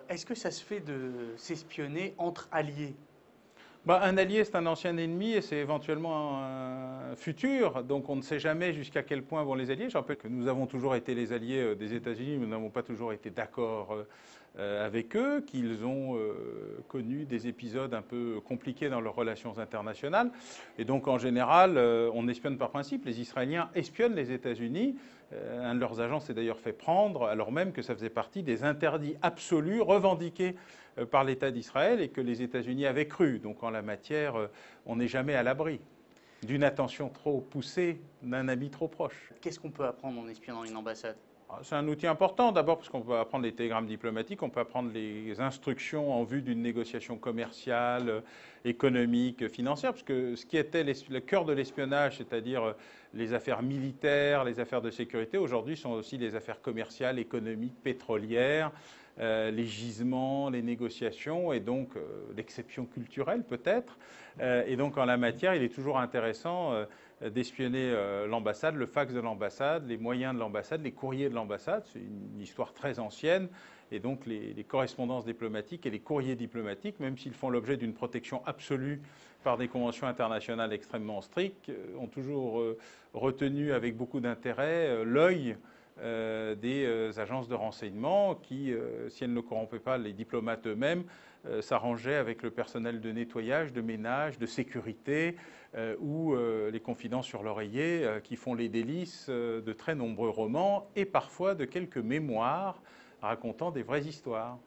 Est-ce que ça se fait de s'espionner entre alliés? Bah, un allié, c'est un ancien ennemi et c'est éventuellement un futur. Donc on ne sait jamais jusqu'à quel point vont les alliés. Je rappelle que nous avons toujours été les alliés des États-Unis, mais nous n'avons pas toujours été d'accord avec eux, qu'ils ont connu des épisodes un peu compliqués dans leurs relations internationales. Et donc en général, on espionne par principe. Les Israéliens espionnent les États-Unis. Un de leurs agents s'est d'ailleurs fait prendre, alors même que ça faisait partie des interdits absolus revendiqués par l'État d'Israël et que les États-Unis avaient cru. Donc en la matière, on n'est jamais à l'abri d'une attention trop poussée d'un ami trop proche. Qu'est-ce qu'on peut apprendre en espionnant une ambassade? C'est un outil important, d'abord parce qu'on peut apprendre les télégrammes diplomatiques, on peut apprendre les instructions en vue d'une négociation commerciale, économique, financière, parce que ce qui était le cœur de l'espionnage, c'est-à-dire les affaires militaires, les affaires de sécurité, aujourd'hui sont aussi les affaires commerciales, économiques, pétrolières, les gisements, les négociations et donc l'exception culturelle peut-être. Et donc en la matière, il est toujours intéressant d'espionner l'ambassade, le fax de l'ambassade, les moyens de l'ambassade, les courriers de l'ambassade. C'est une histoire très ancienne. Et donc les correspondances diplomatiques et les courriers diplomatiques, même s'ils font l'objet d'une protection absolue par des conventions internationales extrêmement strictes, ont toujours retenu avec beaucoup d'intérêt l'œil des agences de renseignement qui, si elles ne corrompaient pas les diplomates eux-mêmes, s'arrangeaient avec le personnel de nettoyage, de ménage, de sécurité ou les confidences sur l'oreiller qui font les délices de très nombreux romans et parfois de quelques mémoires racontant des vraies histoires.